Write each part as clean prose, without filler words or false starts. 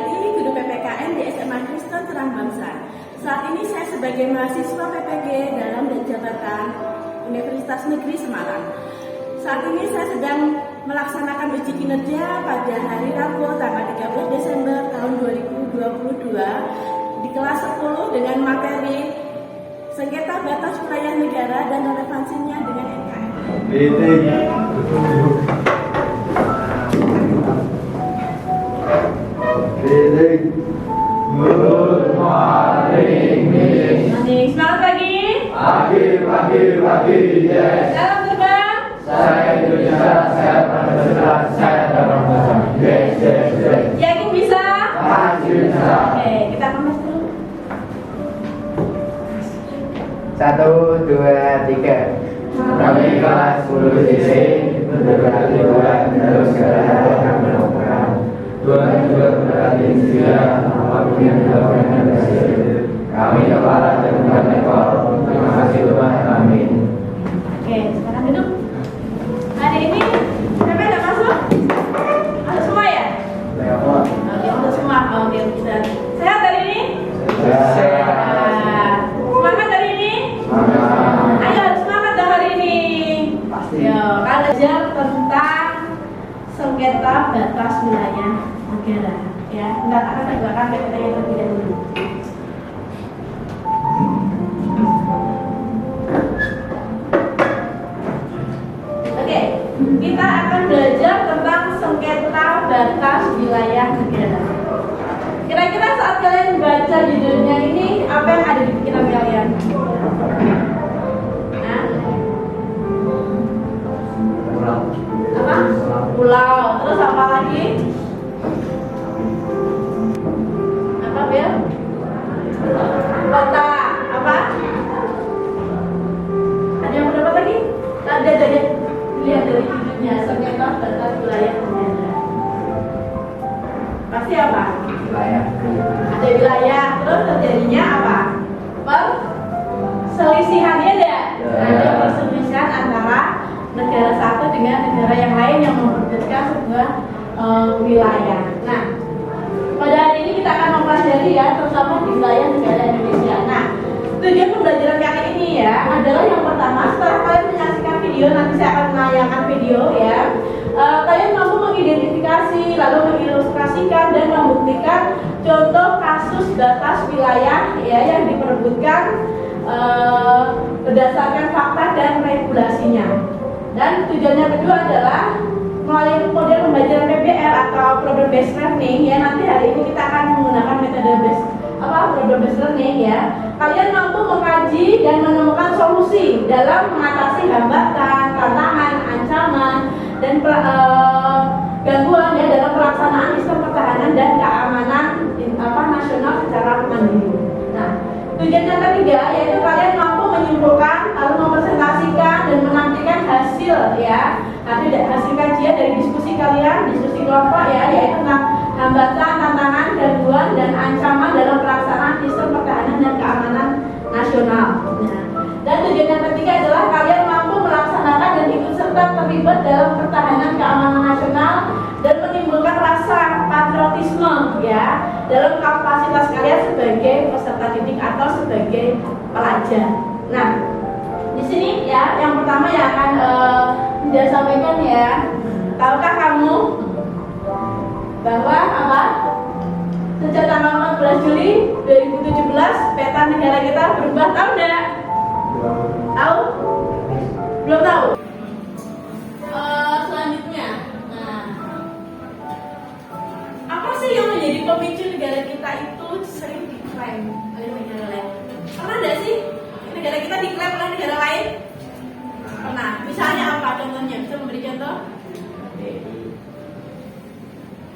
Suryati, guru PPKN di SMA Kristen Terang Bangsa. Saat ini saya sebagai mahasiswa PPG dalam jabatan Universitas Negeri Semarang. Saat ini saya sedang melaksanakan uji kinerja pada hari Rabu tanggal 13 Desember tahun 2022 di kelas 10 dengan materi sengketa batas wilayah negara dan relevansinya dengan NKRI. Good morning, Miss. Selamat pagi. Pagi, yes. Salam terbang. Saya Indonesia, saya Pancasila, saya dalam bahasa. Yes. Yakin bisa? Pasti bisa. Oke, kita kemas dulu. 1, 2, 3. Kami kelas 10 DC berarti buat terus segala yang melakukan. Tuhan juga berarti dia apapun yang dilakukan dari kami kepala dan bukan ekor. Terima kasih Tuhan. Amin. Oke, sekarang duduk. Hari ini siapa yang nggak masuk? Masuk semua ya? Oke, masuk semua. Oke, bisa. Sehat hari ini? Semangat hari ini? Ayo semangat dong hari ini. Pasti. Yo, kita belajar tentang sengketa batas wilayah negara. Ya, nggak akan tegakkan PPT yang terlebih dahulu. Oke, kita akan belajar tentang sengketa batas wilayah negara. Kira-kira saat kalian baca judulnya ini, apa yang ada di pikiran kalian? Hah? Apa? Pulau. Terus apa lagi? Apa, Bel? Kota. Apa? Ada yang berapa lagi? Ada dari lihat dari judulnya sengketa batas wilayah negara. Pasti apa? Wilayah. Ada wilayah, terus terjadinya apa? Perselisihannya ada. Ada perselisihan antara negara satu dengan negara yang lain yang memperebutkan sebuah wilayah. Nah, pada hari ini kita akan mempelajari ya, terutama di wilayah negara Indonesia. Nah, tujuan pembelajaran kali ini ya adalah yang pertama, setelah kalian menyaksikan video, nanti saya akan menayangkan video ya. Kalian mampu mengidentifikasi, lalu mengilustrasikan dan membuktikan contoh kasus batas wilayah ya yang diperebutkan berdasarkan fakta dan regulasinya. Dan tujuan yang kedua adalah melalui model pembelajaran PBL atau problem based learning ya, nanti hari ini kita akan menggunakan metode problem based learning ya. Kalian mampu mengkaji dan menemukan solusi dalam mengatasi hambatan, tantangan, ancaman dan gangguan ya dalam pelaksanaan sistem pertahanan dan keamanan nasional secara mandiri. Nah, tujuan yang ketiga yaitu kalian mampu menyimpulkan lalu mempresentasikan dan menampilkan hasil ya, hasil kajian dari diskusi kalian, diskusi kelompok ya, yaitu tentang hambatan, tantangan, gangguan dan ancaman dalam pelaksanaan sistem pertahanan dan keamanan nasional. Nah, dan tujuan yang ketiga adalah kalian mampu melaksanakan dan ikut serta terlibat dalam pertahanan keamanan nasional dan menimbulkan rasa patriotisme ya dalam kapasitas kalian sebagai peserta didik atau sebagai pelajar. Nah, di sini ya yang pertama yang akan saya sampaikan ya, tahukah kamu bahwa apa? Sejak tanggal 14 Juli 2017 peta negara kita berubah, tahu enggak? Tahu? Belum tahu? Selanjutnya, nah, apa sih yang menjadi pemicu negara kita itu sering diklaim oleh negara lain? Pernah nggak sih negara kita diklaim oleh negara lain? Pernah. Misalnya apa contohnya? Bisa memberi contoh?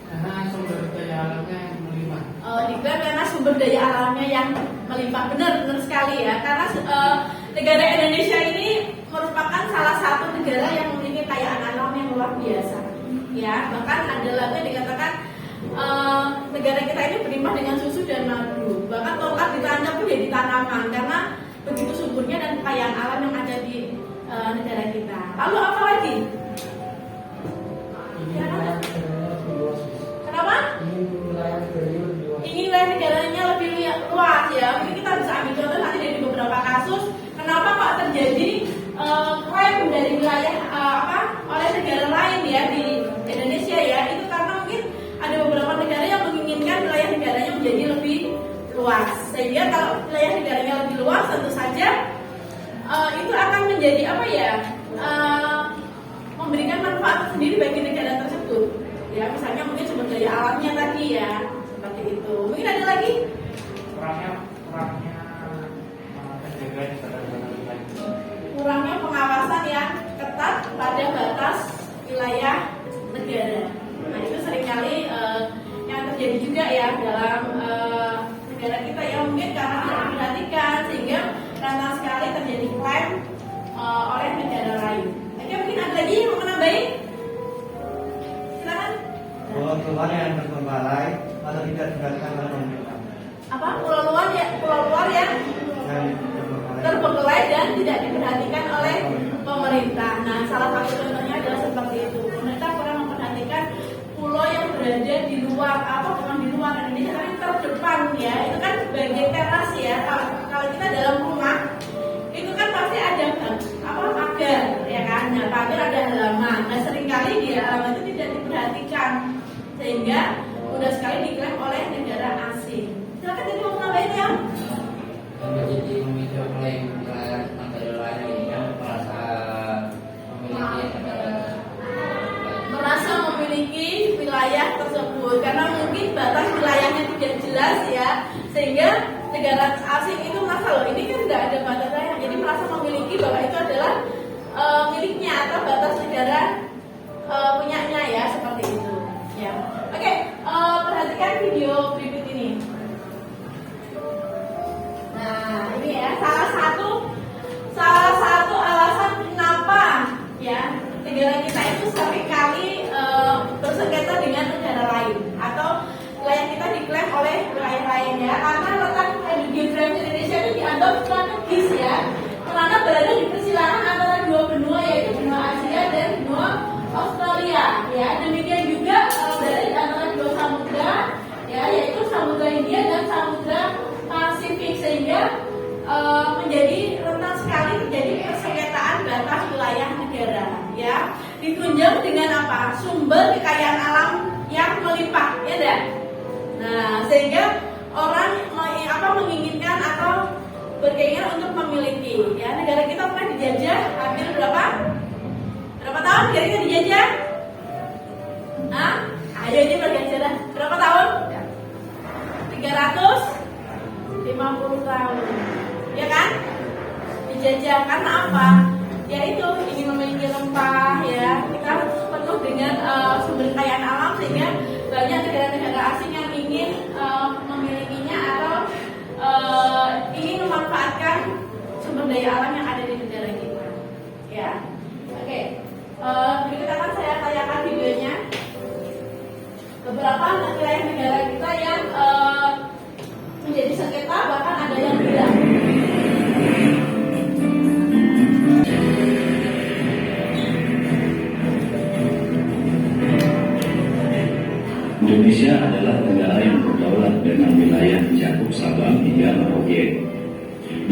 Karena sumber daya alamnya yang melimpah. Diklaim karena sumber daya alamnya yang melimpah. Benar sekali ya. Karena negara Indonesia ini merupakan salah satu negara yang memiliki kekayaan alam yang luar biasa. Ya, bahkan ada lagu yang dikatakan negara kita ini berlimpah dengan susu dan madu. Bahkan tongkat ditanam pun jadi tanaman karena begitu suburnya dan kekayaan alam yang ada di negara kita. Lalu apa lagi? Ya, kenapa? Ini wilayah negara ya, mungkin kita bisa ambil contoh nanti dari beberapa kasus kenapa kok terjadi klaim dari wilayah oleh negara lain ya di Indonesia ya, itu karena mungkin ada beberapa negara yang menginginkan wilayah negaranya menjadi lebih luas, sehingga kalau wilayah negaranya lebih luas tentu saja itu akan menjadi memberikan manfaat sendiri bagi negara tersebut ya, misalnya mungkin sumber daya alamnya tadi ya, seperti itu. Mungkin ada lagi kurangnya pengawasan yang ketat pada batas wilayah negara. Nah itu seringkali yang terjadi juga ya dalam negara kita ya, mungkin karena tidak diperhatikan sehingga rentan sekali terjadi klaim oleh negara lain. Oke, mungkin ada lagi yang mau menambahin? Silakan. Pulau-pulau yang terbengkalai atau tidak diperhatikan oleh pemerintah. Apa? Pulau luar yang terbengkalai dan tidak diperhatikan oleh pemerintah. Nah, salah satu contohnya adalah seperti itu. Pemerintah kurang memperhatikan pulau yang berada di luar, bukan di luar Indonesia, tapi terdepan ya. Itu kan bagian teras ya. Kalau kita dalam rumah, itu kan pasti ada pagar, ya kan? Nah, pagar ada halaman. Nah, seringkali di halaman itu tidak diperhatikan, sehingga mudah sekali diklaim oleh negara asing. Silakan jadi mau nambahin ya. Yang menjadi memicu klaim wilayah negara lain ini kan merasa memiliki wilayah tersebut karena mungkin batas wilayahnya tidak jelas ya, sehingga negara asing itu merasa loh ini kan tidak ada batasnya, jadi merasa memiliki bahwa itu adalah miliknya atau batas negara punyanya ya, seperti itu ya. Oke, perhatikan video berikut ini. Nah ini ya salah satu alasan kenapa ya negara kita itu seringkali bersengketa dengan negara lain atau wilayah kita diklaim oleh wilayah lain ya, karena letak geografi Indonesia itu dianggap strategis ya, karena berada di persilangan antara dua benua, yaitu benua Asia dan benua Australia ya. Demikian juga berada di antara dua samudra ya, yaitu Samudra Hindia dan Samudra Pasifik, sehingga menjadi rentan sekali terjadi persengketaan batas wilayah negara ya. Ditunjang dengan apa? Sumber kekayaan alam yang melimpah ya dan. Nah, sehingga orang menginginkan atau berkeinginan untuk memiliki ya. Negara kita pernah dijajah hampir berapa tahun kira-kira dijajah? Ayo ini bergeser berapa tahun? 350 tahun ya kan? Dijajah karena apa? Yaitu ingin memiliki rempah ya, kita penuh dengan sumber kekayaan alam, sehingga banyak negara-negara asing yang ingin memilikinya atau ingin memanfaatkan sumber daya alam yang ada di negara kita ya. Oke, berikut akan saya tanyakan videonya beberapa wilayah negara kita yang menjadi sengketa, bahkan ada yang tidak. Indonesia adalah negara yang berdaulat dengan wilayah mencakup Sabang hingga Merauke.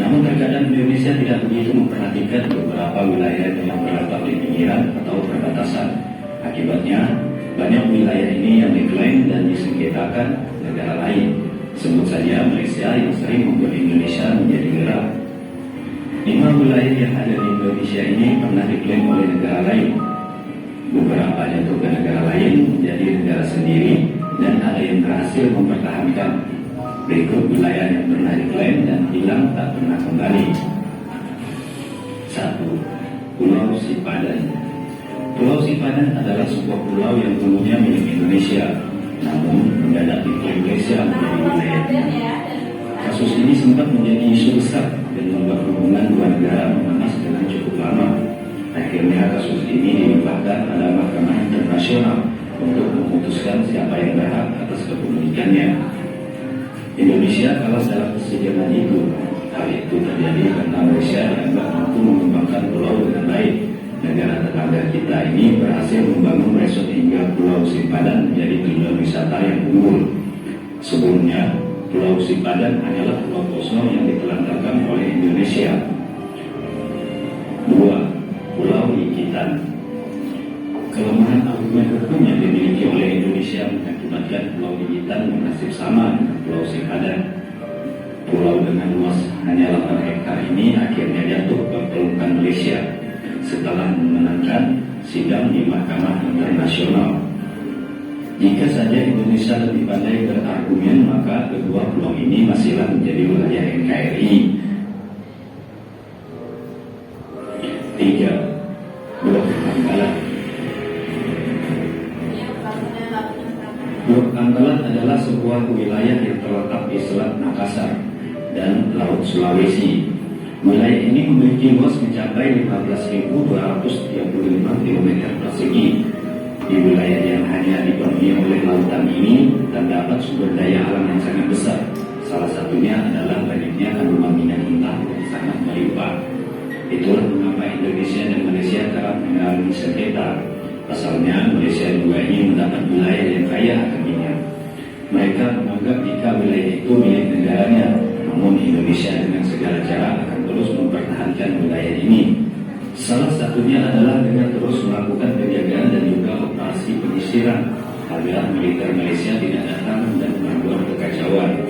Namun terkadang Indonesia tidak begitu memperhatikan beberapa wilayah yang terletak di pinggiran atau perbatasan. Akibatnya, banyak wilayah ini yang diklaim dan disengketakan negara lain. Sebut saja Malaysia yang sering membuat Indonesia menjadi gerak. 5 wilayah yang ada di Indonesia ini pernah diklaim oleh negara lain. Beberapa jatuh ke negara lain menjadi negara sendiri, dan ada yang berhasil mempertahankan. Berikut wilayah yang pernah diklaim dan hilang tak pernah kembali. 1. Pulau Sipadan. Pulau Sipadan adalah sebuah pulau yang dulunya milik Indonesia, namun mendadak diklaim Malaysia menjadi wilayahnya. Kasus ini sempat menjadi isu besar dan membuat hubungan dua negara memanas dengan cukup lama. Akhirnya kasus ini dilimpahkan pada Mahkamah Internasional untuk memutuskan siapa yang berhak atas kepemilikannya. Indonesia kalah dalam persidangan itu. Hal itu terjadi karena Malaysia dianggap mampu mengembangkan pulau dengan baik. Negara tetangga kita ini berhasil membangun resort hingga Pulau Sipadan menjadi tujuan wisata yang unggul. Sebelumnya, Pulau Sipadan hanyalah pulau kosong yang ditelantarkan oleh Indonesia. 2. Pulau Likitan. Kelemahan argumen hukum yang dimiliki oleh Indonesia mengakibatkan Pulau Likitan bernasib sama dengan Pulau Sipadan. Pulau dengan luas hanya 8 hektar ini akhirnya jatuh ke pelukan Malaysia setelah memenangkan sidang di Mahkamah Internasional. Jika saja Indonesia lebih pandai berargumen, maka kedua pulau ini masihlah menjadi wilayah NKRI. 3. Blok Anggalan. Blok Anggalan adalah sebuah wilayah yang terletak di Selat Makassar dan Laut Sulawesi. Wilayah ini memiliki luas mencapai 15.235 km persegi. Di wilayah yang hanya dipenuhi oleh lautan ini terdapat sumber daya alam yang sangat besar. Salah satunya adalah banyaknya kandungan minyak mentah yang sangat melimpah. Itulah mengapa Indonesia dan Malaysia kerap mengalami sengketa. Pasalnya Malaysia juga ingin mendapat wilayah yang kaya akan minyak. Mereka menganggap jika wilayah itu milik negaranya, namun Indonesia dengan segala cara akan terus mempertahankan wilayah ini. Salah satunya adalah dengan terus melakukan penjagaan dan juga operasi penyisiran agar militer Malaysia tidak datang dan membuat kekacauan.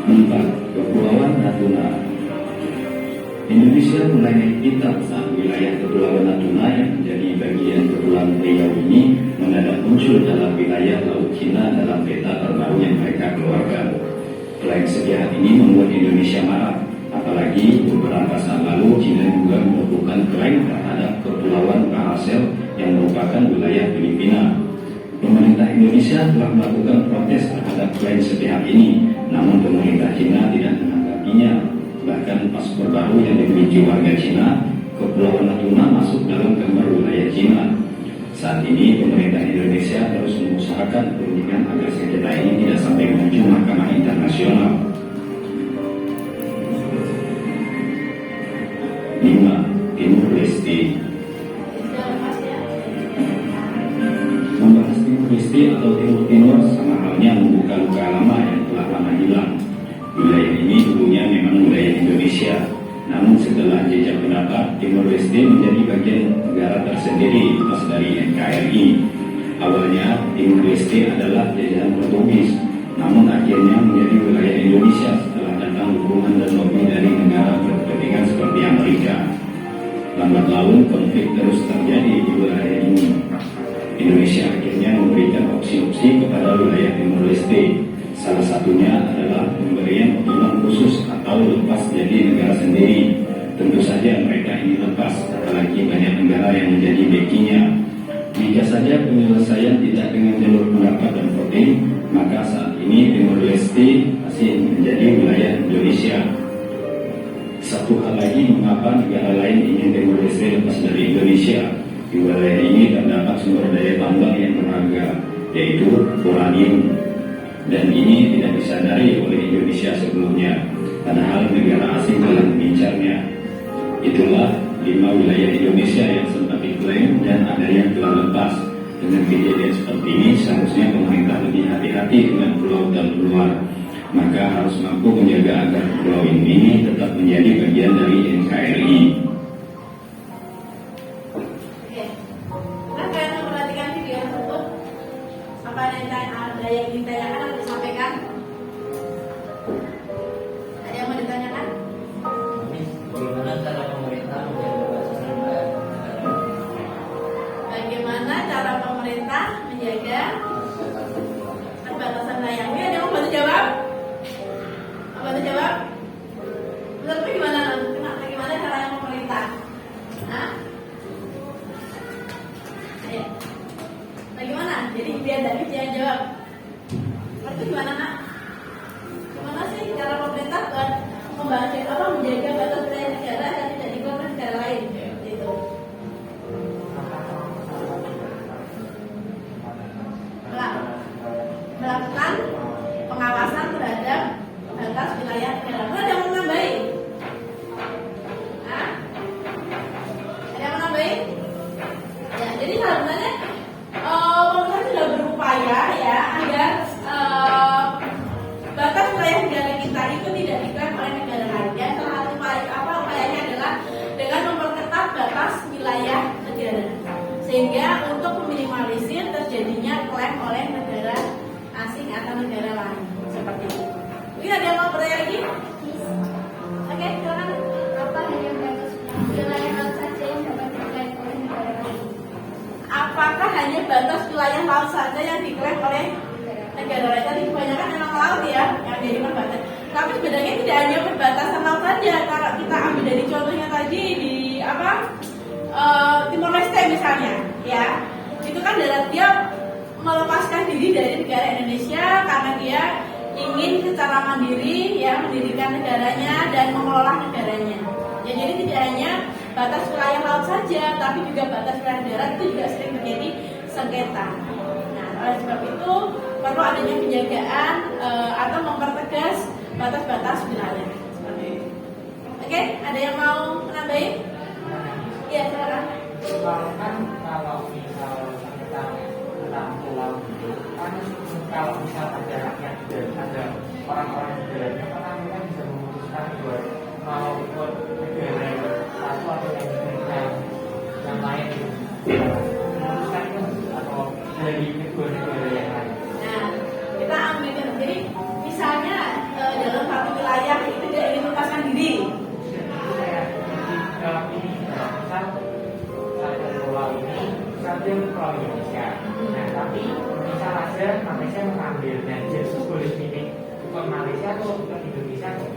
4. Kepulauan Natuna. Indonesia mulai naik pitam saat wilayah Kepulauan Natuna yang menjadi bagian Kepulauan Riau ini mendadak muncul dalam wilayah Laut Cina dalam peta terbaru yang mereka keluarkan. Klaim sepihak ini membuat Indonesia marah. Apalagi beberapa saat lalu Cina juga melakukan klaim terhadap Kepulauan Paracel yang merupakan wilayah Filipina. Pemerintah Indonesia telah melakukan protes terhadap klaim sepihak ini, namun pemerintah Cina tidak menanggapinya. Bahkan paspor baru yang dimiliki warga Cina, Kepulauan Natuna masuk dalam gambar wilayah Cina. Saat ini pemerintah Indonesia terus mengusahakan perundingan agar sengketa ini tidak sampai menuju Mahkamah Internasional. 5. Timur Leste. Membahas Timur Leste atau Timur Timur sama halnya membuka luka lama yang telah lama hilang. Wilayah ini dulunya memang wilayah Indonesia, namun setelah jejak pendapat, Timur Leste menjadi bagian negara tersendiri lepas dari NKRI. Awalnya Timur Leste adalah jajahan Portugis, namun akhirnya menjadi wilayah Indonesia setelah datang dukungan dan lobby dari negara berkepentingan seperti Amerika. Lambat laun konflik terus terjadi di wilayah ini. Indonesia akhirnya memberikan opsi-opsi kepada wilayah Timur Leste. Salah satunya adalah pemberian otonom khusus atau lepas jadi negara sendiri. Tentu saja mereka ini lepas, apalagi banyak negara yang menjadi backingnya. Jika saja penyelesaian tidak dengan jalur pendapat dan voting, maka saat ini Timur Leste masih menjadi wilayah Indonesia. Satu hal lagi mengapa negara lain ingin Timur Leste lepas dari Indonesia. Di wilayah ini terdapat sumber daya tambang yang berharga, yaitu uranium. Dan ini tidak disadari oleh Indonesia sebelumnya, padahal negara asing telah mengincarnya. Itulah 5 wilayah Indonesia yang sempat diklaim dan ada yang telah lepas. Dengan kejadian seperti ini, seharusnya pemerintah lebih hati-hati dengan pulau dan luar. Maka harus mampu menjaga agar pulau ini tetap menjadi bagian dari NKRI. Ada yang ditanyakan atau disampaikan? Ada yang mau ditanyakan? Bagaimana cara pemerintah menjaga Bagaimana cara pemerintah menjaga perbatasan layang? Ada yang mau bantu jawab? Mau bantu jawab? Menurutmu gimana? Bagaimana cara pemerintah? Hah? Ayo. Bagaimana? Jadi biar David yang jawab. Itu gimana nak? Gimana sih cara pemerintah buat menjaga batas wilayah negara dan tidak dikeluarkan negara lain? Gitu. Melakukan pengawasan terhadap batas wilayah negara. Ada yang mau nambahin? Hah? Ada yang mau nambahin? Ya, jadi sebenarnya pemerintah sudah berupaya ya agar wilayah laut saja yang diklaim oleh negara lain. Tadi kebanyakan memang laut ya yang jadi perbatasan. Tapi sebenarnya tidak hanya perbatasan laut saja. Kalau kita ambil dari contohnya tadi di Timor Leste misalnya, ya itu kan dia melepaskan diri dari negara Indonesia karena dia ingin secara mandiri ya mendirikan negaranya dan mengelola negaranya. Ya, jadi tidak hanya batas wilayah laut saja, tapi juga batas wilayah darat itu juga sering terjadi sengketa. Nah, oleh sebab itu perlu adanya penjagaan atau mempertegas batas-batas wilayah. Seperti itu. Oke, ada yang mau menambahin? Iya, silakan. Kalau misal kita tentang pulau itu kan kalau misal ada rakyat dan ada orang-orang di dalamnya kan kita bisa memutuskan buat mau ikut negara satu atau yang lain memutuskan itu atau dari negara yang lain. Nah, kita ambil jadi misalnya dalam satu wilayah itu dia ingin melepaskan diri. Dalam ini misal satu pulau ini satu pulau Indonesia. Nah, tapi misal aja Malaysia mengambil dan Jesus boleh pilih ikut Malaysia atau ikut Indonesia atau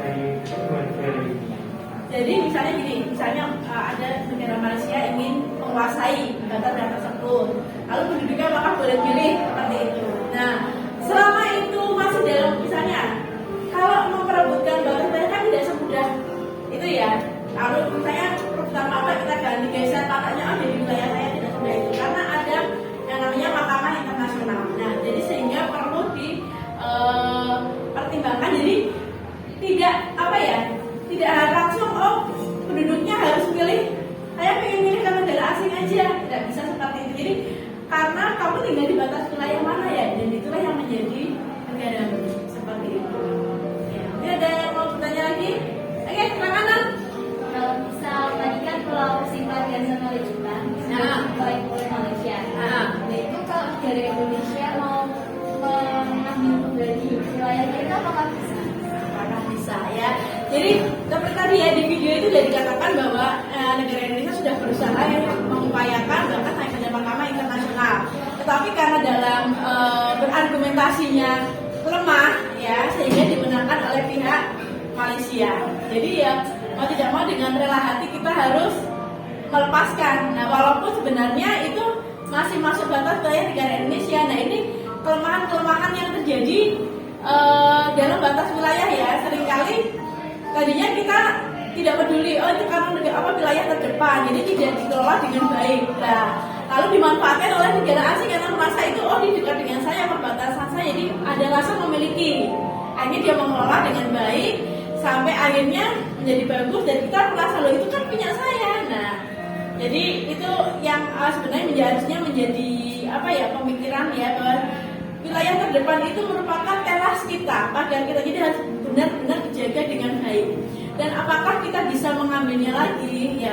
dari kedua negara ini. Jadi misalnya gini, misalnya ada negara Malaysia ingin menguasai data-data tersebut, lalu penduduknya maka boleh pilih seperti itu. Nah, selama itu masih dalam misalnya, kalau memperebutkan batas kan tidak semudah itu ya. Lalu misalnya pertama apa kita ganti geser tanahnya ada di wilayah saya tidak semudah itu karena ada yang namanya mahkamah internasional. Nah, jadi sehingga perlu dipertimbangkan. Jadi tidak apa ya? Tidak langsung penduduknya harus pilih saya pengen milih ke negara asing aja, tidak bisa seperti itu. Jadi karena kamu tinggal di batas wilayah mana ya, dan itulah yang menjadi negara seperti itu ya. Ini ada yang mau bertanya lagi? Oke, silakan. Kalau misal tadi kan Pulau Simpang dan Malaysia, baik oleh Malaysia. Nah itu kalau dari Indonesia mau mengambil kembali wilayahnya itu apakah bisa? Apakah bisa ya? Jadi seperti tadi ya di video itu sudah dikatakan bahwa negara Indonesia sudah berusaha mengupayakan bahkan naik ke mahkamah internasional. Tetapi karena dalam berargumentasinya lemah ya sehingga dimenangkan oleh pihak Malaysia. Jadi ya mau tidak mau dengan rela hati kita harus melepaskan. Nah, walaupun sebenarnya itu masih masuk batas wilayah negara Indonesia. Nah, ini kelemahan-kelemahan yang terjadi dalam batas wilayah ya. Seringkali tadinya kita tidak peduli, itu karena wilayah terdepan, jadi tidak dikelola dengan baik. Nah, lalu dimanfaatkan oleh negara asing karena merasa itu di dekat dengan saya, perbatasan saya, jadi ada rasa memiliki. Akhirnya dia mengelola dengan baik sampai akhirnya menjadi bagus dan kita merasa loh itu kan punya saya. Nah, jadi itu yang sebenarnya harusnya menjadi pemikiran ya bahwa wilayah terdepan itu merupakan teras kita, pagar kita, jadi harus benar-benar dijaga dengan baik. Dan apakah kita bisa mengambilnya lagi?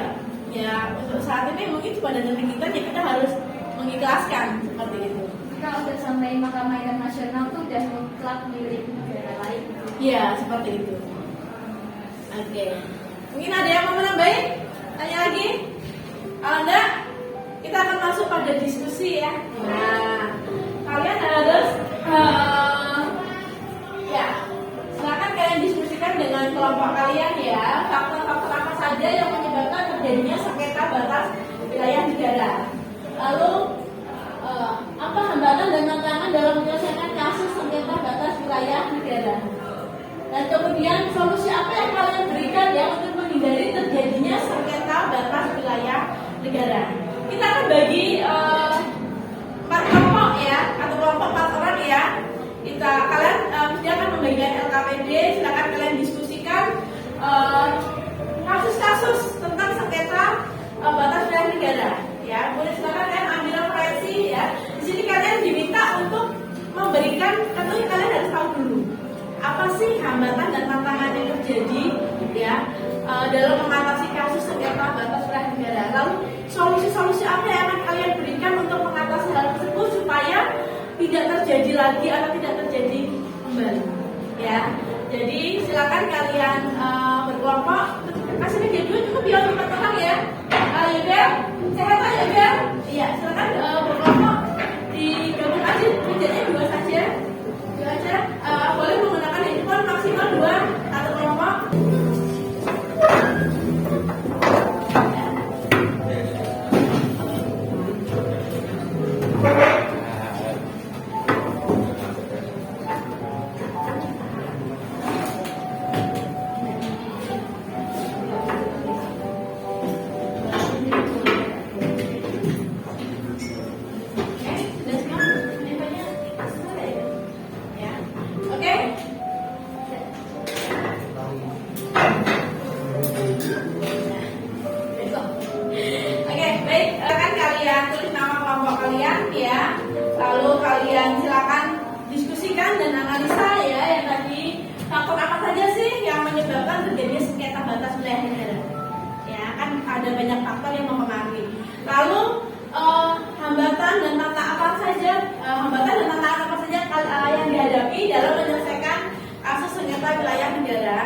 Ya untuk saat ini mungkin pada detik kita harus mengikhlaskan seperti itu. Kalau udah sampai mahkamah internasional tuh udah mutlak milik negara lain. Iya seperti itu. Oke. Mungkin ada yang mau menambahin? Tanya lagi? Kalau enggak, kita akan masuk pada diskusi ya. Nah, kalian harus silakan kalian diskusikan dengan kelompok kalian ya. Faktor-faktor apa saja yang menyebabkan terjadinya sengketa batas wilayah negara. Lalu apa hambatan dan tantangan dalam menyelesaikan kasus sengketa batas wilayah negara. Dan kemudian solusi apa yang kalian berikan ya untuk menghindari terjadinya sengketa batas wilayah negara. Kita akan bagi 4 kelompok ya, atau kelompok 4 orang ya. Kalian mesti akan membagikan LKPD. Silakan kalian diskusikan kasus-kasus tentang sengketa batas wilayah negara. Ya, boleh silakan kalian ambil referensi ya. Di sini kalian diminta untuk memberikan, tentunya kalian harus tahu dulu apa sih hambatan dan tantangan yang terjadi ya dalam mengatasi kasus sengketa batas wilayah negara. Lalu solusi-solusi apa yang akan kalian berikan untuk mengatasi hal tersebut supaya tidak terjadi lagi atau tidak terjadi kembali ya. Jadi silakan kalian berkelompok. Kasih media dua cukup ya untuk orang ya. Yoga, sehat ya Yoga? Iya, silakan berkelompok digabung aja, kerjanya dua saja, boleh menggunakan handphone maksimal 2 satu kelompok. Silakan diskusikan dan analisa ya yang tadi faktor apa saja sih yang menyebabkan terjadinya sengketa batas wilayah negara. Ya kan ada banyak faktor yang mempengaruhi. Lalu hambatan dan tantangan apa saja yang dihadapi dalam menyelesaikan kasus sengketa wilayah negara,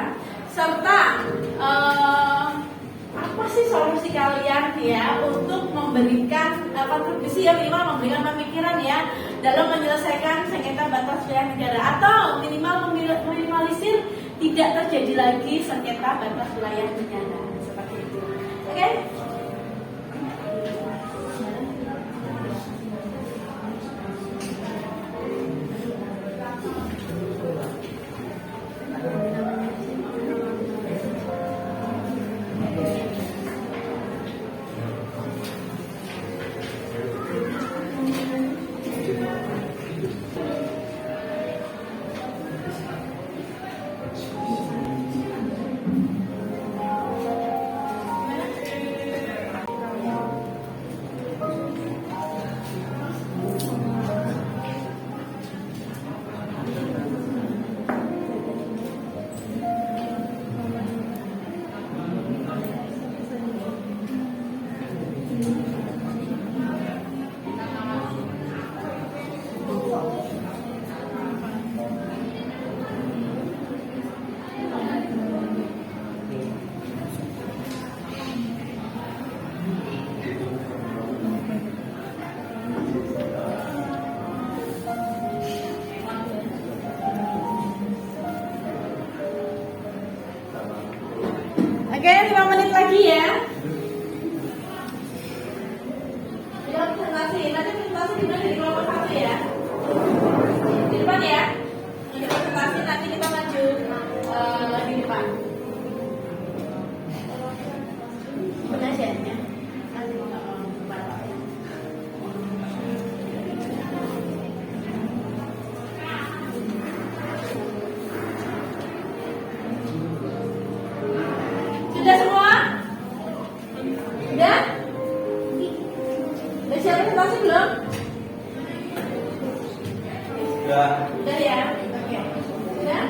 serta apa sih solusi kalian ya untuk memberikan kontribusi ya, minimal memberikan pemikiran ya dalam menyelesaikan sengketa batas wilayah negara, atau minimal meminimalisir tidak terjadi lagi sengketa batas wilayah negara seperti itu. Oke? Oke, 5 menit lagi ya. Jangan presentasi, nanti presentasi dimana di kelompok 1 ya. Di depan ya. Untuk presentasi nanti kita maju di depan. Penasihatnya nanti kita depan. Sudah semua? Sudah? Udah siap presentasi belum? Sudah. Sudah ya? Oke. Sudah?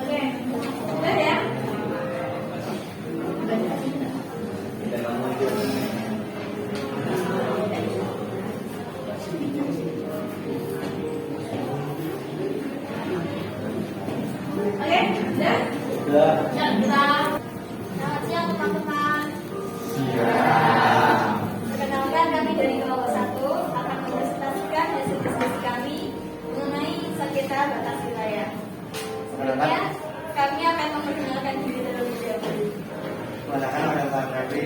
Oke. Sudah ya? Oke, sudah? Sudah. Ya, kita selamat siang teman-teman. Perkenalkan, kami dari kelompok 1 akan mempresentasikan hasil diskusi kami mengenai sengketa batas wilayah. Sebelumnya, kami akan memperkenalkan diri terlebih dahulu. Silakan ada Pak Febri.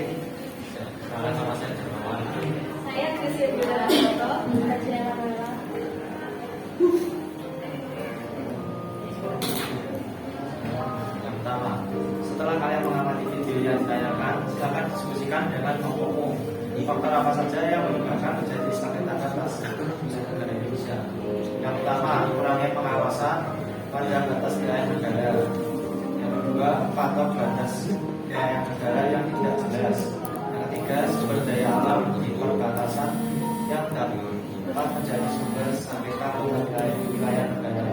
Saya Krisi Budaranto, Kajian Manuela. Yang pertama, setelah kalian mengamati video yang ditayangkan, silakan diskusikan dengan kelompok umum. Faktor apa saja yang menyebabkan terjadi sengketa batas wilayah negara Indonesia? Yang pertama, kurangnya pengawasan pada batas wilayah negara. Yang kedua, faktor batas wilayah negara yang tidak jelas. Yang ketiga, sumber daya alam di perbatasan yang dapat menjadi sumber sengketa wilayah negara.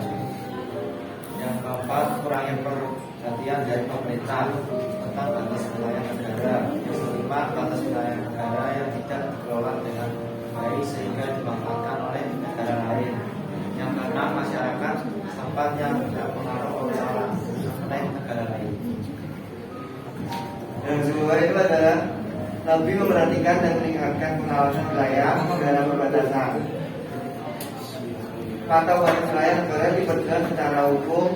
Yang keempat, kurangnya perhatian dari pemerintah tentang batas wilayah negara. Yang kelima, batas wilayah negara yang tidak dikelola dengan baik sehingga dimanfaatkan oleh negara lain. Yang keenam, masyarakat setempat yang terpengaruh oleh negara lain. Yang kedua itu adalah lebih memperhatikan dan meningkatkan pengawasan wilayah negara perbatasan. Maka batas wilayah negara diperjelas secara hukum,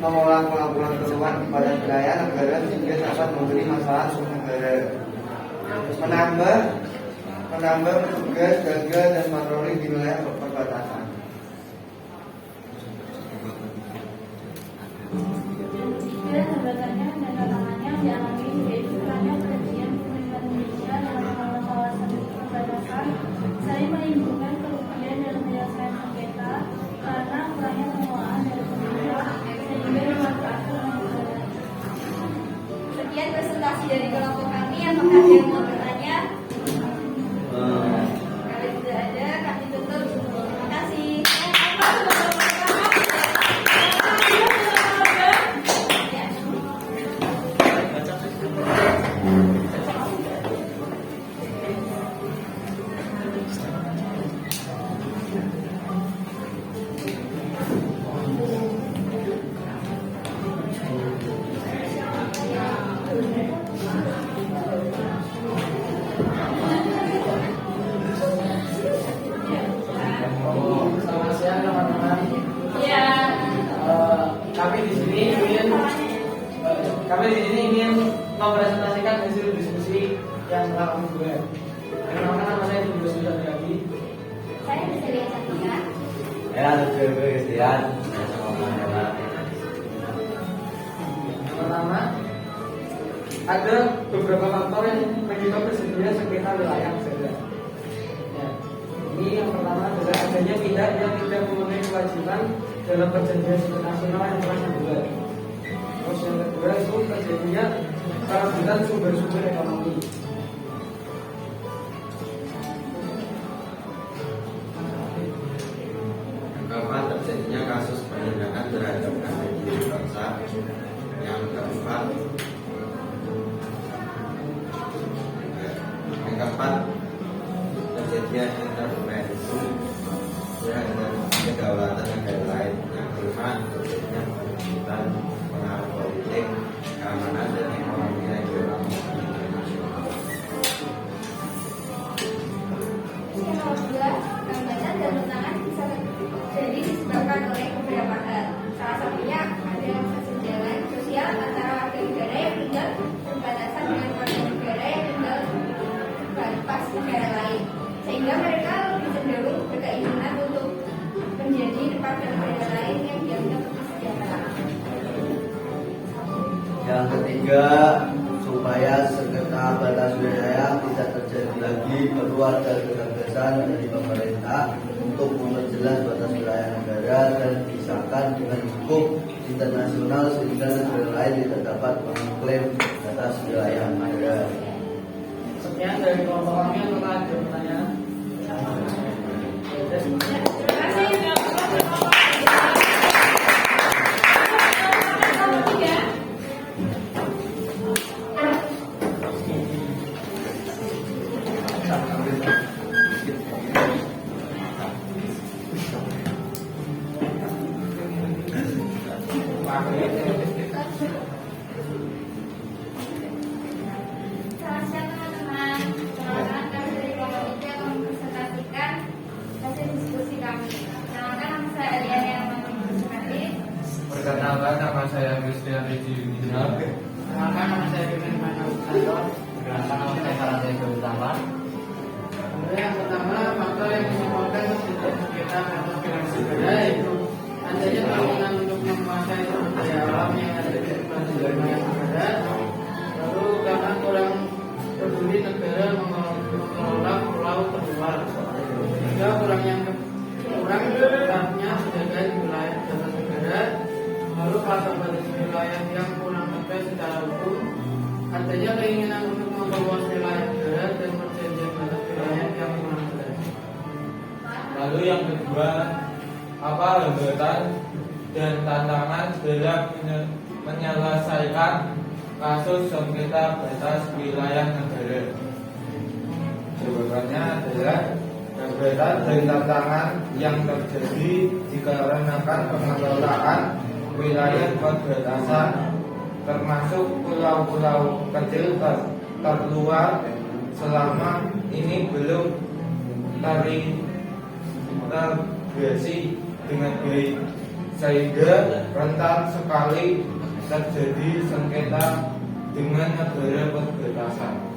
mengolah pelaporan keluhan kepada wilayah negara sehingga dapat memberi masalah untuk negara. Menambah petugas jaga dan patroli di wilayah perbatasan. Dan hambatannya dan tantangannya yang dialami yaitu kurangnya perhatian pemerintah Indonesia dalam mengelola kawasan perbatasan, sering menimbulkan kerugian dalam menyelesaikan sengketa karena kurangnya pengelolaan dari pemerintah sehingga dimanfaatkan oleh negara. Sekian presentasi dari kelompok kami. Apakah ada yang mau bertanya? Kalau tidak ada, kami tutup. Terima kasih. Selamat siang teman-teman. Ya. Kami di sini ingin mempresentasikan hasil diskusi yang telah kami buat. Perkenalkan, nama saya Tulus Sudah Lagi. Saya bisa lihat cantiknya. Ya, betul Christian. Yang pertama, ada beberapa faktor yang menyebabkan terjadinya sengketa wilayah negara. Ya, ini yang pertama adalah adanya pihak yang tidak memenuhi kewajiban dalam perjanjian internasional yang telah dibuat. Terus yang kedua itu terjadinya kerabutan sumber-sumber ekonomi. Yang keempat, terjadinya kasus penindakan terhadap anak diri bangsa. Yang keempat, terjadinya intervensi terhadap kedaulatan negara lain. Yang kelima, terjadinya penunjukan pengaruh politik, keamanan dan ekonomi regional internasional. Yang kedua, hambatan dan tantangan bisa terjadi disebabkan oleh beberapa hal. Salah satunya ada kesenjangan sosial antara warga negara yang tinggal berbatasan dengan warga negara yang tinggal pas negara lain, sehingga mereka lebih cenderung berkeinginan untuk menjadi warga negara lain yang dianggap sejahtera. Yang ketiga, supaya sengketa batas wilayah tidak terjadi lagi, perlu ada ketegasan dari pemerintah untuk memperjelas batas wilayah negara dan disahkan dengan hukum internasional sehingga negara lain tidak dapat mengklaim batas wilayah negara. Sekian dari kelompok kami. Apakah ada pertanyaan? Terima kasih. Selamat siang teman-teman. Perkenalkan, kami dari kelompok 3 akan mempresentasikan hasil diskusi kami. Perkenalkan, nama saya Eliana yang mempresentasi. Perkenalkan, nama saya Christian Riji Yudhina. Perkenalkan, nama saya Firman Manal Santor. Perkenalkan, nama saya Karate Gulutama. Yang pertama, faktor yang menyebabkan terjadinya sengketa batas wilayah negara yaitu adanya keinginan untuk menguasai sumber daya alam yang ada di sekitar wilayah negara. Lalu karena kurang peduli negara mengelola pulau terluar, sehingga kurang ketatnya penjaga di wilayah batas negara. Lalu pasar batas wilayah yang kurang tegas secara hukum, adanya keinginan untuk memperluas wilayah negara dan perjanjian batas wilayah yang kurang tegas. Lalu yang kedua, apa hambatan dan tantangan dalam menyelesaikan kasus sengketa batas wilayah negara? Jawabannya adalah Hambatan dan tantangan yang terjadi dikarenakan pengelolaan wilayah perbatasan, termasuk pulau-pulau kecil terluar selama ini belum terintegrasi dengan baik, sehingga rentan sekali terjadi sengketa dengan negara perbatasan.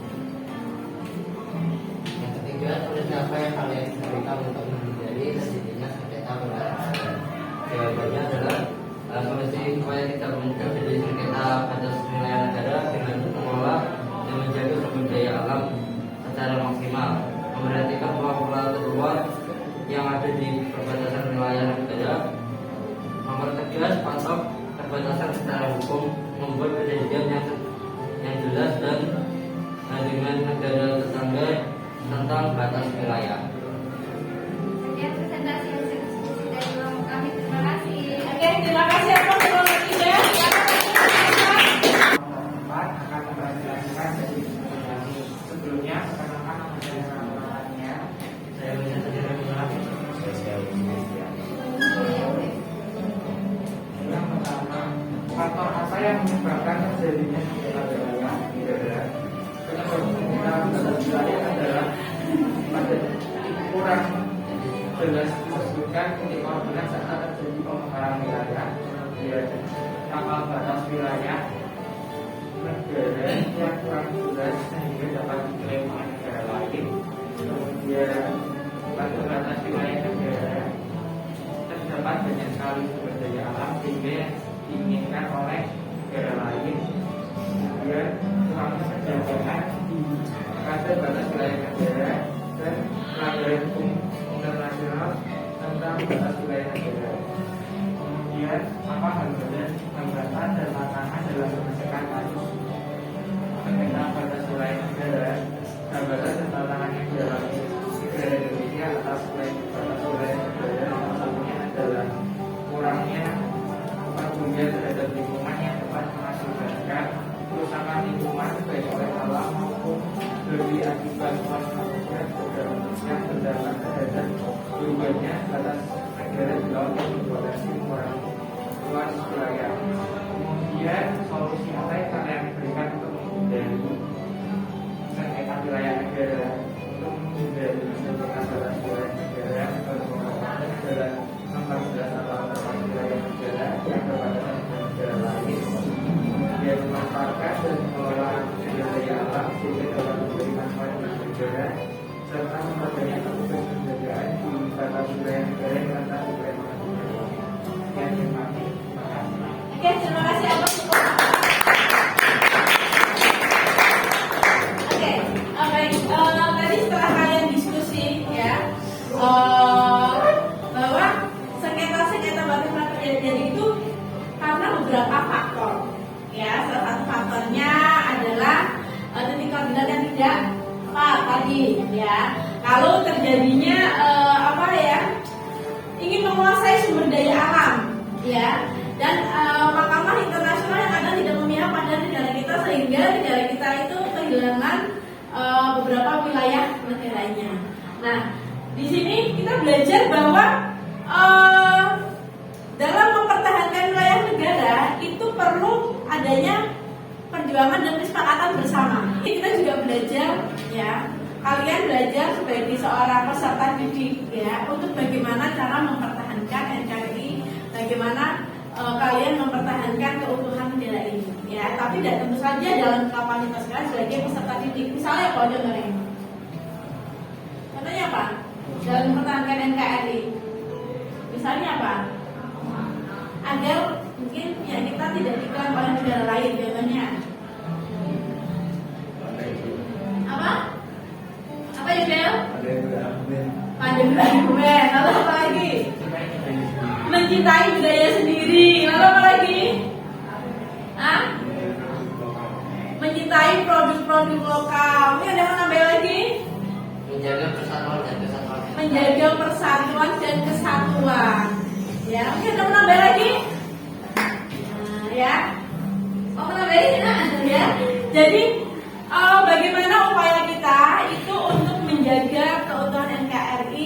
Yang ketiga, tulisnya apa yang kalian lakukan untuk menghindari terjadinya sengketa perbatasan? Jawabannya adalah solusi supaya tidak muncul terjadi sengketa batas wilayah negara dengan mengelola dan menjaga sumber daya alam secara maksimal, memperhatikan pulau-pulau terluar yang ada di perbatasan wilayah negara, mempertegas patok perbatasan secara hukum, membuat perjanjian yang jelas dan dengan negara tetangga tentang batas wilayah. Sekian presentasi yang saya diskusi dari kelompok kami. Terima kasih. Oke, terima kasih atas kelompok 3. Keempat akan memperjelaskan dari kami. Sebelumnya, perkenalkan nama saya namanya. Saya menjelaskan mengenai yang pertama, faktor apa yang menyebabkan terjadinya sengketa wilayah negara? Penyebab sengketa wilayah adalah pada kurang jelas disebutkan titik koordinat saat terjadi pemekaran wilayah, kemudian tanggal batas wilayah negara yang kurang jelas sehingga dapat diklaim oleh negara lain, kemudian pada batas wilayah negara terdapat banyak sekali sumber daya alam sehingga yang diinginkan oleh negara lain, kemudian kurangnya penjagaan di pada batas wilayah negara dan pelanggaran hukum internasional tentang batas wilayah negara. Kemudian apa hambatan dan tantangan dalam menyelesaikan kasus sengketa batas wilayah negara? Hambatan dan tantangan yang dialami negara Indonesia atas batas wilayah negara salah satunya adalah kurangnya perhatian terhadap lingkungan yang dapat mengakibatkan kerusakan lingkungan baik oleh alam maupun dari akibat masyarakat yang berdampak terhadap berubahnya batas negara di laut yang berpotensi mengurangi luas wilayah. Kemudian solusi apa yang kalian berikan untuk menghindari sengketa wilayah negara? Untuk menghindari sengketa batas wilayah negara adalah memperjelas atau batas wilayah negara yang berbatasan dengan negara lain, kemudian memanfaatkan dan mengelola sumber daya alam sehingga dapat memberi manfaat bagi negara, serta memperbanyak petugas penjagaan di batas wilayah negara yang rentan wilayah negara. Sekian terima kasih. Oke, terima kasih atas tadi setelah kalian diskusi ya bahwa sengketa batas terjadi itu karena beberapa faktor ya. Salah satu faktornya adalah titik koordinat yang tidak tepat tadi ya. Kalau terjadinya ingin menguasai sumber daya alam ya, dan mahkamah internasional yang kadang tidak memihak pada negara kita sehingga negara kita itu kehilangan beberapa wilayah negaranya. Nah, di sini kita belajar bahwa dalam mempertahankan wilayah negara itu perlu adanya perjuangan dan kesepakatan bersama. Kita juga belajar ya, kalian belajar sebagai seorang peserta didik ya, untuk bagaimana cara mempertahankan NKRI, bagaimana kalian mempertahankan keutuhan negara ini ya. Tapi tentu saja dalam kapasitas kalian sebagai peserta didik. Misalnya apa contohnya? Contohnya apa? Dalam mempertahankan NKRI. Misalnya apa? Agar mungkin ya kita tidak diklaim oleh negara lain, contohnya. Apa? Apa ya, Bel? Pandai berargumen. Lalu apa lagi? Mencintai budaya sendiri. Lalu apa lagi? Mencintai produk-produk lokal. Ini ada yang nambah lagi? Menjaga persatuan dan kesatuan. Menjaga persatuan dan kesatuan. Ya, mungkin ada yang nambah lagi? Ya. Oh, menambahin ya. Jadi bagaimana upaya kita itu untuk menjaga keutuhan NKRI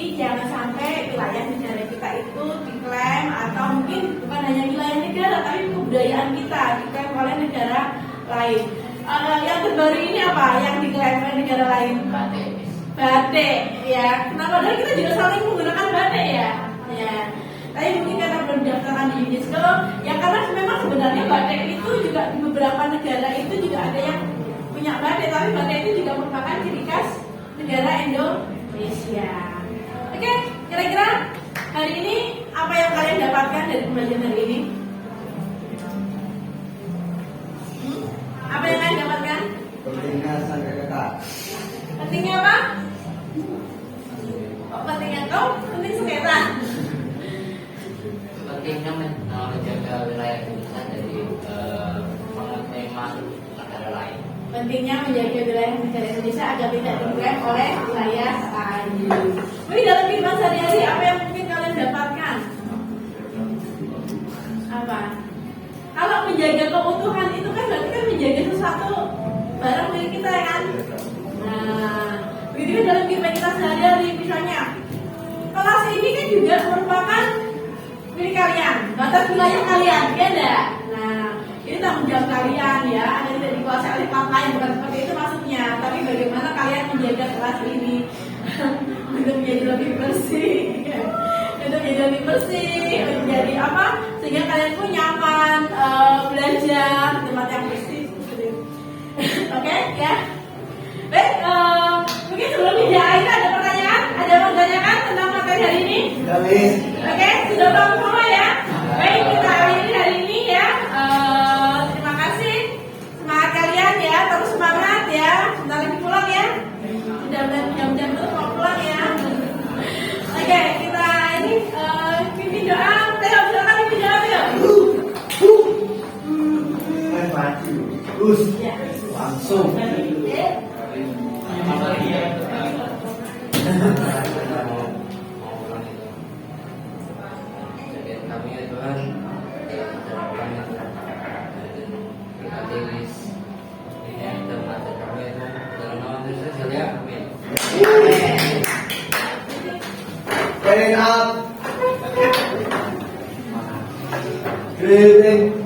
kebudayaan kita diklaim oleh negara lain. Yang terbaru ini apa? Yang diklaim oleh negara lain? Batik, ya. Nah, padahal kita juga saling menggunakan batik ya. Ya. Tapi mungkin karena belum daftarkan di UNESCO, ya karena memang sebenarnya batik itu juga di beberapa negara itu juga ada yang punya batik, tapi batik itu juga merupakan ciri khas negara Indonesia. Oke, kira-kira hari ini apa yang kalian dapatkan dari pembelajaran hari ini? Apa yang kalian dapatkan? Pentingnya sengketa. Pentingnya apa? Oh, pentingnya kau? Penting sengketa. Pentingnya menjaga wilayah Indonesia dari pengeklaim negara lain. Pentingnya menjaga wilayah negara Indonesia agar tidak diklaim oleh wilayah lain. Mungkin dalam kehidupan sehari-hari apa yang mungkin kalian dapatkan? Apa? Kalau menjaga keutuhan itu kan berarti kan menjaga sesuatu barang milik kita ya kan? Nah, begitu kan dalam kehidupan kita sehari-hari, misalnya kelas ini kan juga merupakan milik kalian, batas wilayah kalian, ya enggak? Nah, ini tanggung jawab kalian ya, ada tidak dikuasai oleh orang lain, bukan seperti itu maksudnya. Tapi bagaimana kalian menjaga kelas ini untuk menjadi lebih bersih, untuk menjadi lebih bersih, menjadi apa? Sehingga kalian pun nyaman belajar di tempat yang bersih. Oke, ya. Baik, mungkin sebelum dijahit ada pertanyaan? Ada yang mau ditanyakan tentang materi hari ini? Oke, sudah paham semua ya? Baik, kita akhiri hari ini ya. Terima kasih. Semangat kalian ya, terus semangat ya. Sebentar lagi pulang ya. Sudah jam-jam terus mau pulang ya. Oke, kita ini pimpin doa. Teo, silakan pimpin doa Teo. Maju, terus Ya. langsung. Kami ya Tuhan, ini yang terbatas kami itu dalam nama Yesus saja, amin. Stand up. Greeting.